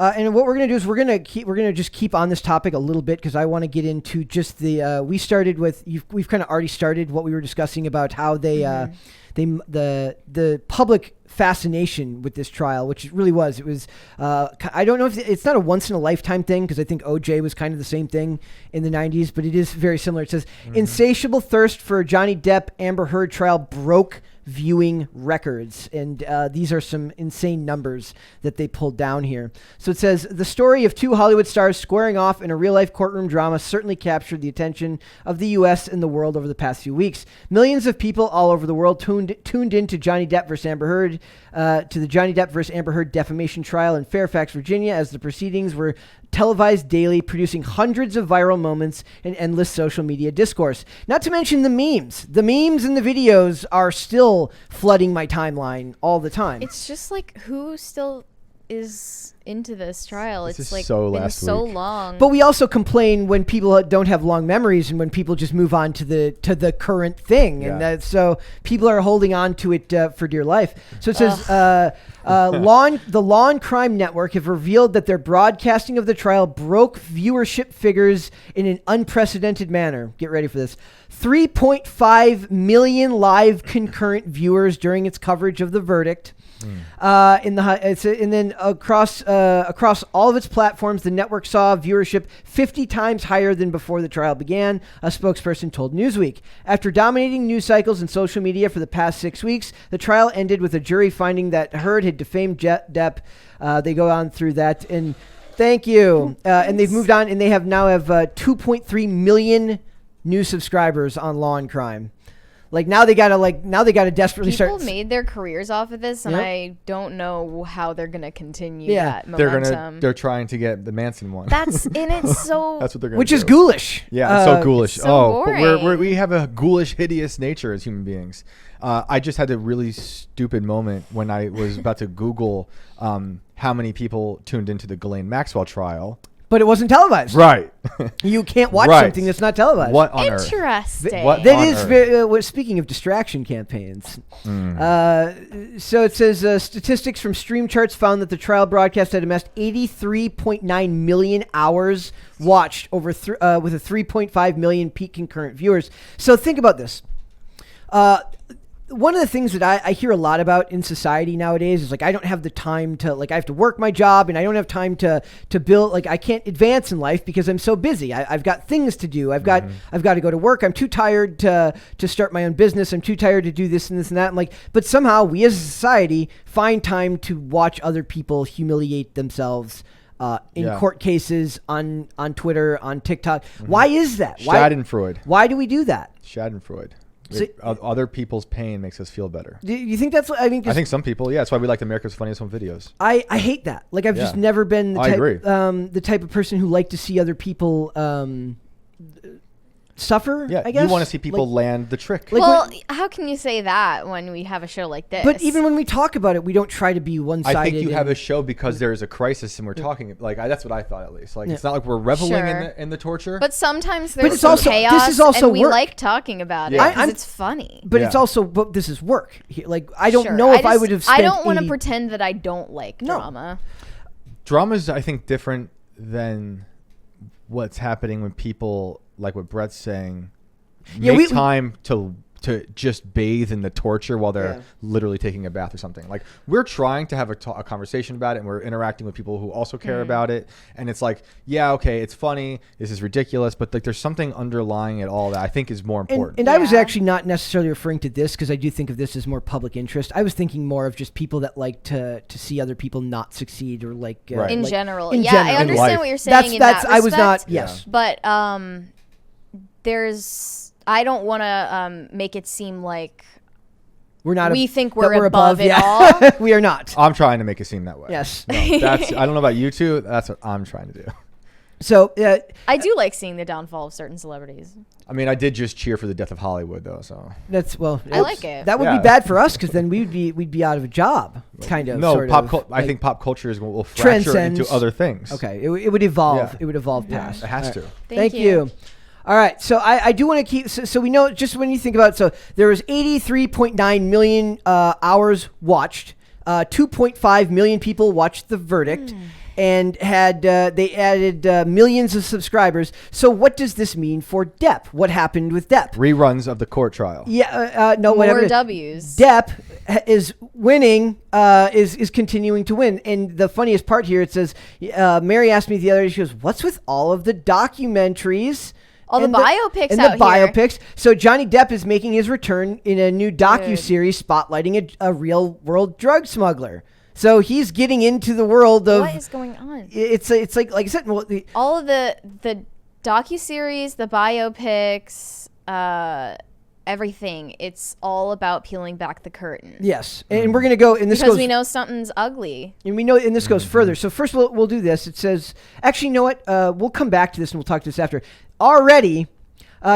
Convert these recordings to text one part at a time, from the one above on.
And what we're going to do is we're going to just keep on this topic a little bit because I want to get into just the we started with we've kind of already started what we were discussing about how the public fascination with this trial, which it really was. It was I don't know if it's not a once in a lifetime thing because I think OJ was kind of the same thing in the 90s, but it is very similar. It says insatiable thirst for Johnny Depp Amber Heard trial broke viewing records, and these are some insane numbers that they pulled down here. So it says the story of two Hollywood stars squaring off in a real-life courtroom drama certainly captured the attention of the U.S. and the world over the past few weeks. Millions of people all over the world tuned into Johnny Depp versus Amber Heard, to the Johnny Depp versus Amber Heard defamation trial in Fairfax, Virginia, as the proceedings were televised daily, producing hundreds of viral moments and endless social media discourse. Not to mention the memes. The memes and the videos are still flooding my timeline all the time. It's just like, who still is into this trial? This it's is like so been last so week. long. But we also complain when people don't have long memories and when people just move on to the current thing, and so people are holding on to it for dear life. So it says the Law and Crime Network have revealed that their broadcasting of the trial broke viewership figures in an unprecedented manner. Get ready for this. 3.5 million live concurrent viewers during its coverage of the verdict. And then across all of its platforms, the network saw viewership 50 times higher than before the trial began, a spokesperson told Newsweek. After dominating news cycles and social media for the past 6 weeks, the trial ended with a jury finding that Heard had defamed Depp. They go on through that, and thank you. And they've moved on, and they now have 2.3 million new subscribers on Law and Crime. Now they gotta desperately start. People made their careers off of this, and I don't know how they're gonna continue that momentum. They're trying to get the Manson one. That's in it. So that's what they're gonna which do. is ghoulish. Yeah, it's so ghoulish. So but we have a ghoulish, hideous nature as human beings. I just had a really stupid moment when I was about to Google how many people tuned into the Ghislaine Maxwell trial. But it wasn't televised. Right. You can't watch something that's not televised. What on earth? Interesting. What that on is earth? Speaking of distraction campaigns. So it says statistics from Stream Charts found that the trial broadcast had amassed 83.9 million hours watched over with a 3.5 million peak concurrent viewers. So think about this. One of the things that I hear a lot about in society nowadays is I don't have the time to I have to work my job, and I don't have time to build, I can't advance in life because I'm so busy. I've got things to do. I've got to go to work. I'm too tired to start my own business. I'm too tired to do this and this and that. But somehow we as a society find time to watch other people humiliate themselves in court cases, on Twitter, on TikTok. Why is that? Schadenfreude. Why do we do that? Schadenfreude. So, other people's pain makes us feel better. Do you think that's? I think some people. Yeah, that's why we like America's Funniest Home Videos. I hate that. I've just never been the type of person who liked to see other people suffer. Yeah, I guess you want to see people land the trick. Well, how can you say that when we have a show like this? But even when we talk about it, we don't try to be one-sided. I think you have a show because there is a crisis, and we're talking that's what I thought at least. It's not like we're reveling in the torture. But sometimes there's chaos. This is also and we work. Like talking about it because it's funny. But it's also this is work. I don't know if I would have. Spent I don't want to pretend that I don't like drama. Drama is, I think, different than what's happening when people, like what Brett's saying, make time to just bathe in the torture while they're literally taking a bath or something. We're trying to have a conversation about it, and we're interacting with people who also care about it. And it's it's funny. This is ridiculous. But there's something underlying it all that I think is more important. And I was actually not necessarily referring to this because I do think of this as more public interest. I was thinking more of just people that like to see other people not succeed or in general. In general. I understand what you're saying. That's I was not. Yes. But there's. I don't want to make it seem like we think we're above it all. We are not. I'm trying to make it seem that way. Yes. No, I don't know about you two. That's what I'm trying to do. So I do like seeing the downfall of certain celebrities. I mean, I did just cheer for the death of Hollywood, though. So I like it. That would be bad for us because then we'd be out of a job, kind of. No, I think pop culture will fracture into other things. Okay, it would evolve. Yeah. It would evolve past. It has to. Thank you. All right, so I do want to keep. So we know just when you think about it, so there was 83.9 million hours watched. 2.5 million people watched the verdict. and they added millions of subscribers. So what does this mean for Depp? What happened with Depp? Reruns of the court trial. Yeah, no, whatever. More W's. Depp is winning, is continuing to win. And the funniest part here, it says, Mary asked me the other day, she goes, what's with all of the documentaries? All the biopics and out the biopics. So Johnny Depp is making his return in a new docuseries spotlighting a real world drug smuggler. So he's getting into the world of what is going on. It's like I said, all of the docuseries, the biopics, everything. It's all about peeling back the curtain. Yes, and we're gonna go. And this because goes, we know something's ugly, and we know, and this goes further. So first, we'll do this. It says, actually, you know what? We'll come back to this and we'll talk to this after. Already,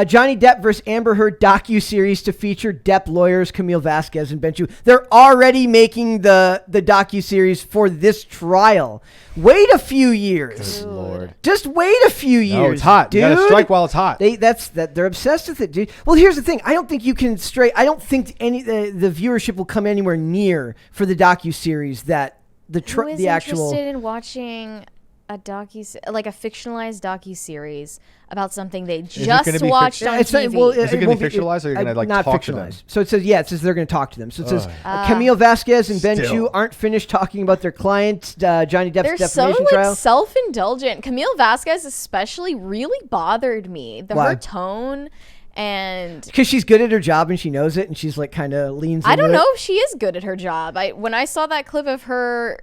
Johnny Depp versus Amber Heard docuseries to feature Depp lawyers Camille Vasquez and Ben Chu. They're already making the docuseries for this trial. Wait a few years. Good Lord. Just wait a few years. No, it's hot. Dude. You gotta strike while it's hot. They're obsessed with it, dude. Well, here's the thing. I don't think you can I don't think the viewership will come anywhere near for the docuseries that Who is interested in watching a fictionalized docuseries about something they just watched on TV. Is it going to be fictionalized, or you're going to not talk fictionalized to them? So it says they're going to talk to them. So it says Camille Vasquez and Ben Chu aren't finished talking about their client Johnny Depp's defamation trial. They're so self-indulgent. Camille Vasquez especially really bothered me. Her tone. And because she's good at her job and she knows it, and she's like kind of leans into I don't know if she is good at her job. When I saw that clip of her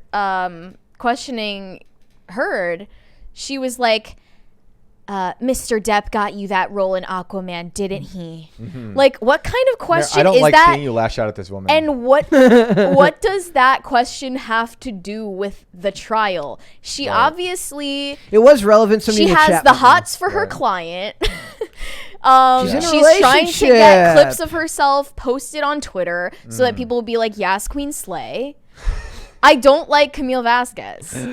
questioning Heard, she was like, Mr. Depp got you that role in Aquaman, didn't he? Mm-hmm. Like, what kind of question is that? I don't like seeing you lash out at this woman. And what does that question have to do with the trial? She obviously... It was relevant. She has the hots for her client. She's trying to get clips of herself posted on Twitter so that people will be like, yes, Queen Slay. I don't like Camille Vasquez.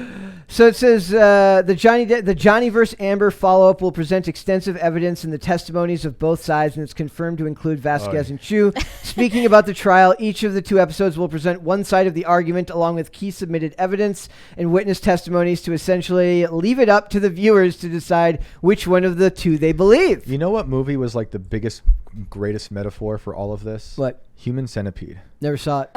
So it says the Johnny versus Amber follow-up will present extensive evidence in the testimonies of both sides, and it's confirmed to include Vasquez and Chu. Speaking about the trial, each of the two episodes will present one side of the argument along with key submitted evidence and witness testimonies to essentially leave it up to the viewers to decide which one of the two they believe. You know what movie was like the biggest, greatest metaphor for all of this? What? Human Centipede. Never saw it.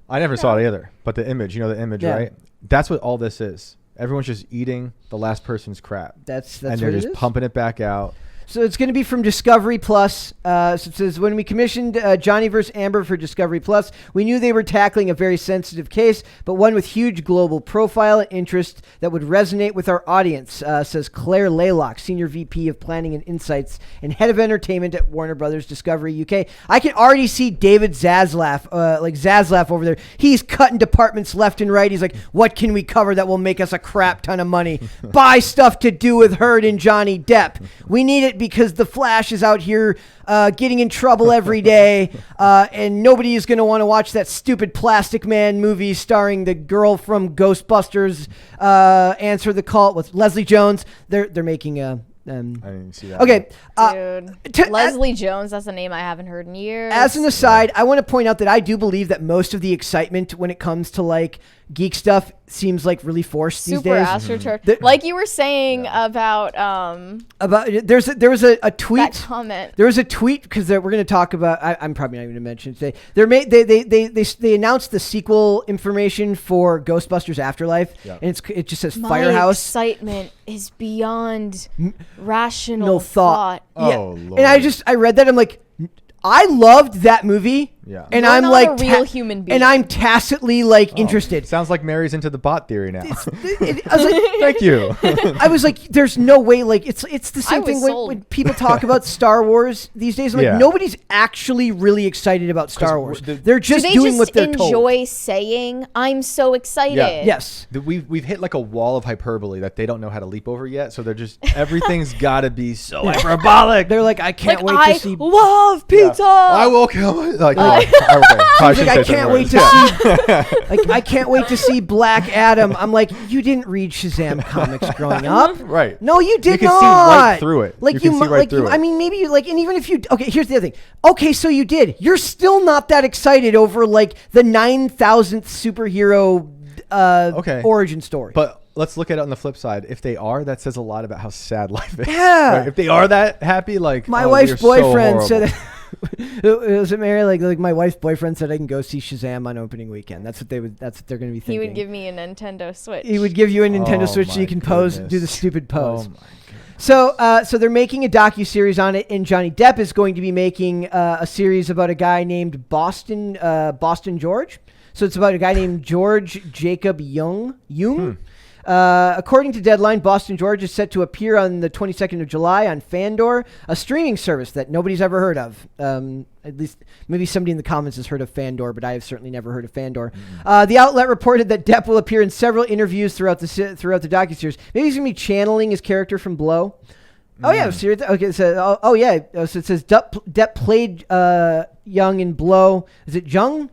I never saw it either, but the image, right? That's what all this is. Everyone's just eating the last person's crap. That's and they're just pumping it back out. So it's going to be from Discovery Plus. So it says, when we commissioned Johnny vs. Amber for Discovery Plus, we knew they were tackling a very sensitive case, but one with huge global profile and interest that would resonate with our audience, says Claire Laylock, Senior VP of Planning and Insights and Head of Entertainment at Warner Brothers Discovery UK. I can already see David Zaslav over there. He's cutting departments left and right. He's like, what can we cover that will make us a crap ton of money? Buy stuff to do with Heard and Johnny Depp. We need it because the Flash is out here getting in trouble every day, and nobody is going to want to watch that stupid Plastic Man movie starring the girl from Ghostbusters, Answer the Call with Leslie Jones. They're making a... I didn't even see that. Okay. Dude. Leslie Jones, that's a name I haven't heard in years. As an aside, I want to point out that I do believe that most of the excitement when it comes to like geek stuff seems like really forced these days. Super AstroTurf. Like you were saying about there was a tweet. That comment. There was a tweet because we're going to talk about. I'm probably not even going to mention it today. They announced the sequel information for Ghostbusters Afterlife, and it just says Firehouse. My excitement is beyond rational thought. Oh, Lord. And I read that. I'm like, I loved that movie. Yeah. And You're I'm not like a real human being. And I'm tacitly like interested. Sounds like Mary's into the bot theory now. I was like, thank you. I was like, there's no way. Like it's the same thing when people talk about Star Wars these days. I'm like, nobody's actually really excited about Star Wars. They're just doing what they're told. Enjoy saying, "I'm so excited." Yeah. Yes. We've hit like a wall of hyperbole that they don't know how to leap over yet. So they're just everything's got to be so hyperbolic. They're like, I can't wait to see. I love pizza. I will kill it. Like. I can't wait to see. I can't wait to see Black Adam. I'm like, you didn't read Shazam comics growing up, right? No, you did not. You can see right through it. Like you can see right through it. I mean, maybe you and even if you here's the other thing. Okay, so you did. You're still not that excited over like the 9,000th superhero origin story. But let's look at it on the flip side. If they are, that says a lot about how sad life is. Yeah. Right? If they are that happy, like my oh, wife's we are boyfriend so said, horrible. was it Mary? Like my wife's boyfriend said I can go see Shazam on opening weekend. That's what they're going to be thinking. He would give me a Nintendo Switch. He would give you a Nintendo Oh Switch so my you can pose, goodness. do the stupid pose. Oh my goodness. So they're making a docuseries on it, and Johnny Depp is going to be making a series about a guy named Boston George. So it's about a guy named George Jacob Jung. According to Deadline, Boston George is set to appear on the 22nd of July on Fandor, a streaming service that nobody's ever heard of. At least maybe somebody in the comments has heard of Fandor, but I have certainly never heard of Fandor. The outlet reported that Depp will appear in several interviews throughout the docuseries. Maybe he's going to be channeling his character from Blow. Oh yeah, so okay. So so it says Depp played Young in Blow. Is it Young?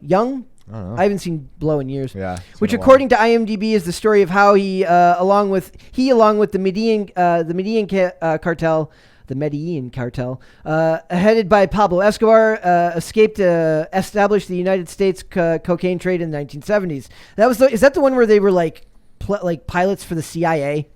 I don't know. I haven't seen Blow in years. Yeah, Which, according to IMDb, is the story of how he, along with the Medellin cartel, headed by Pablo Escobar, escaped to establish the United States cocaine trade in the 1970s. Is that the one where they were like pilots for the CIA?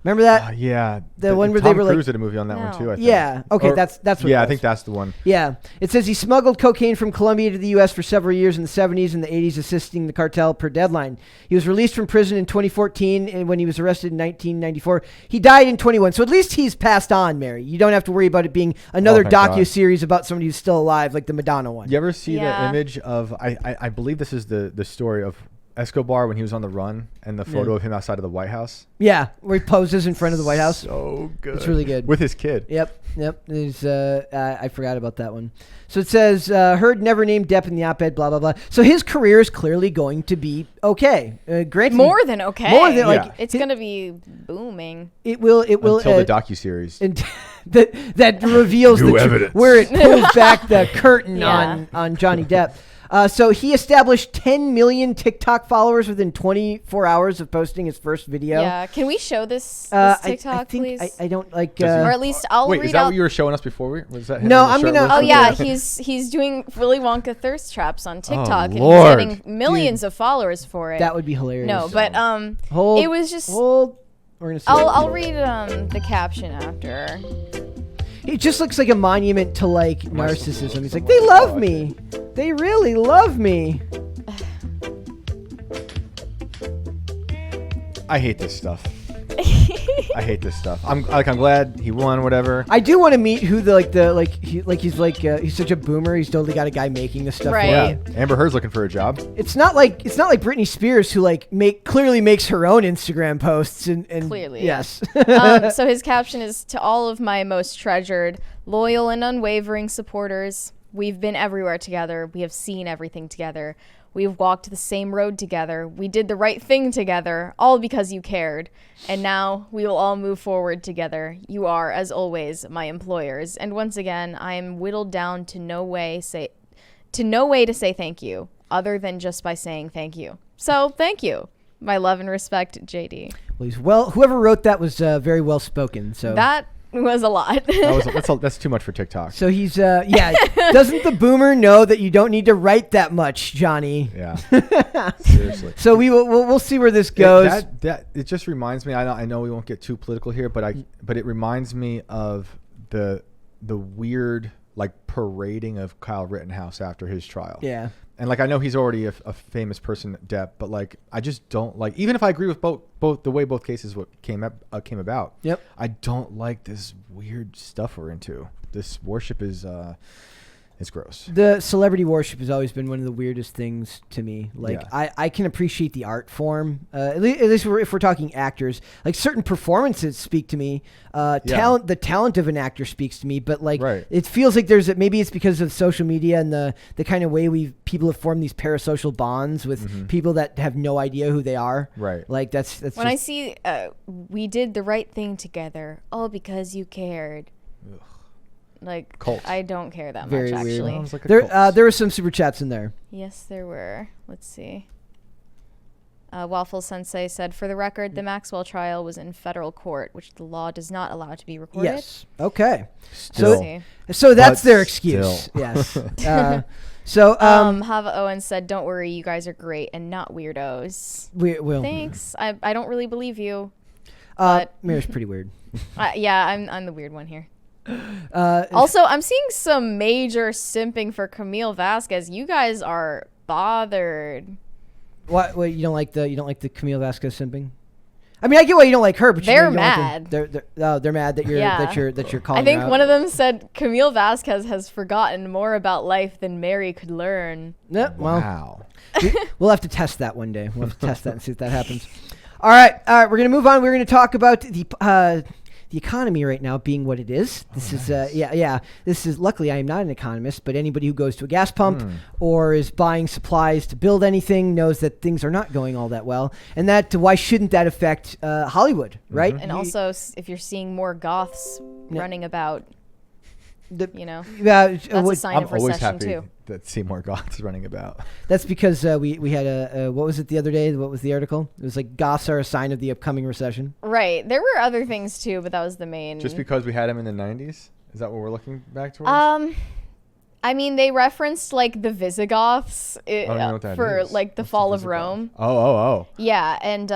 Remember that? Yeah. The one where Tom they were Cruise like, did a movie on that one too, I think. yeah. Okay, Or- that's what. Yeah, it I was. think that's the one. Yeah. It says he smuggled cocaine from Colombia to the U.S. for several years in the 70s and the 80s, assisting the cartel per Deadline. He was released from prison in 2014, and when he was arrested in 1994. He died in 21. So at least he's passed on, Mary. You don't have to worry about it being another thank God. docuseries about somebody who's still alive, like the Madonna one. You ever see the Yeah. image of I believe this is the story of Escobar when he was on the run and the photo of him outside of the White House? Yeah, where he poses in front of the White House. So good. It's really good. With his kid. Yep. There's, I forgot about that one. So it says, Heard never named Depp in the op-ed, blah, blah, blah. So his career is clearly going to be okay. Granted, More than okay. More than, like, it's going to be booming. it will Until the docuseries. and that reveals New evidence. where it pulls back the curtain Yeah. on Johnny Depp. So he established 10 million TikTok followers within 24 hours of posting his first video. Yeah. Can we show this TikTok, I think please? I don't like. Does he- or at least I'll Wait, read is that out. what you were showing us before? Was that him No, in the I'm shirt gonna- with Oh the- yeah, he's doing Willy Wonka thirst traps on TikTok, and he's Lord. getting millions of followers for it. That would be hilarious. no, but Hold, it was just. hold. We're gonna see. I'll read the caption after. He just looks like a monument to like narcissism. He's like, they Oh, love me. They really love me. I hate this stuff. I hate this stuff. I'm glad he won, whatever. I do want to meet who he's such a boomer. He's totally got a guy making this stuff. Right. For him. Yeah. Amber Heard's looking for a job. It's not like Britney Spears who clearly makes her own Instagram posts and Clearly, yes. So his caption is, to all of my most treasured, loyal, and unwavering supporters. We've been everywhere together. We have seen everything together. We've walked the same road together. We did the right thing together, all because you cared. And now we will all move forward together. You are, as always, my employers. And once again, I am whittled down to no way to say thank you, other than just by saying thank you. So thank you. My love and respect, JD. Whoever wrote that was very well spoken. So That was a lot. That's too much for TikTok. So he's doesn't the boomer know that you don't need to write that much, Johnny? Yeah. Seriously. So we'll see where this goes. It just reminds me. I know we won't get too political here, but it reminds me of the weird parading of Kyle Rittenhouse after his trial. Yeah. And I know he's already a famous person, Depp, but I just don't even if I agree with both the way both cases came about. Yep. I don't like this weird stuff we're into. This worship is it's gross. The celebrity worship has always been one of the weirdest things to me. Yeah. I can appreciate the art form, at least if we're talking actors. Certain performances speak to me. The talent of an actor speaks to me, but Right. it feels like maybe it's because of social media and the kind of way people have formed these parasocial bonds with people that have no idea who they are. Right. That's when I see we did the right thing together, all because you cared. Ugh. Cult. I don't care that Very much, weird. actually. Sounds like a there cult. there were some super chats in there. Yes, there were. Let's see. Waffle Sensei said, for the record, the Maxwell trial was in federal court, which the law does not allow to be recorded. Yes. Okay. Still. See. So that's But their excuse. still. Yes. So Hava Owen said, "Don't worry, you guys are great and not weirdos." Will. Thanks. I don't really believe you. Mira's pretty weird. Yeah, I'm the weird one here. Also, I'm seeing some major simping for Camille Vasquez. You guys are bothered. What? You don't like the Camille Vasquez simping? I mean, I get why you don't like her, but they're you mad. They're mad that you're calling. I think her out. one of them said Camille Vasquez has forgotten more about life than Mary could learn. Yeah, well, Wow. we'll have to test that one day. We'll have to test that and see if that happens. All right. We're gonna move on. We're gonna talk about the economy right now being what it is. This is This is, luckily I am not an economist, but anybody who goes to a gas pump or is buying supplies to build anything knows that things are not going all that well, and that why shouldn't that affect Hollywood, right? And also, if you're seeing more goths running about, that's a sign of always recession happy too. that Seymour Goth's running about. That's because we had what was it the other day? What was the article? It was like goths are a sign of the upcoming recession. Right. There were other things too, but that was the main. Just because we had him in the 90s? Is that what we're looking back towards? I mean, they referenced like the Visigoths for is. like the What's fall the of Visigoth? Rome. Oh. Yeah, and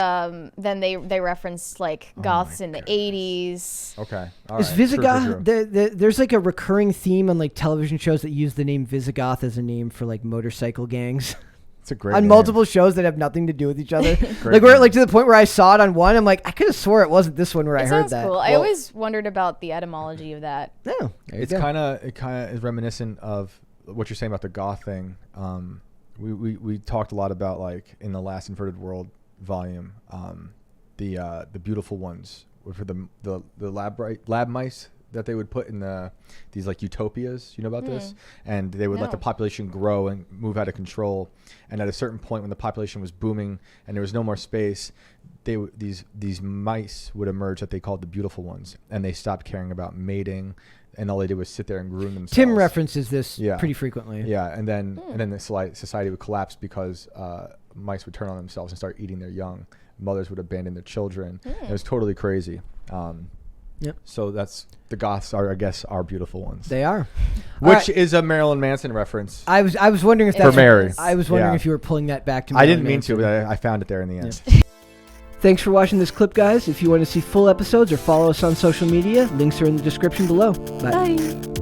then they referenced like Goths in the 80s. Okay. All Is right. Visigoth? True. There's like a recurring theme on like television shows that use the name Visigoth as a name for like motorcycle gangs. It's a great on name. multiple shows that have nothing to do with each other. Great Where name. like to the point where I saw it on one, I'm like, I could have swore it wasn't this one where I heard Sounds that. cool. I always wondered about the etymology of that. Oh, there you It go. kind of is reminiscent of what you're saying about the goth thing. We talked a lot about, like, in the last Inverted World volume, the beautiful ones for the lab mice that they would put in these like utopias. You know about this? And they would let the population grow and move out of control. And at a certain point, when the population was booming and there was no more space, these mice would emerge that they called the beautiful ones, and they stopped caring about mating, and all they did was sit there and groom themselves. Tim references this Yeah. pretty frequently. Yeah, and then the society would collapse because mice would turn on themselves and start eating their young. Mothers would abandon their children. It was totally crazy. Yep. So that's the goths are, I guess, our beautiful ones. They are. Which is a Marilyn Manson reference. I was wondering if For that's Mary. I was wondering Yeah. if you were pulling that back to I Marilyn didn't mean Manson. to, but I found it there in the end. Yeah. Thanks for watching this clip, guys. If you want to see full episodes or follow us on social media, links are in the description below. Bye. Bye.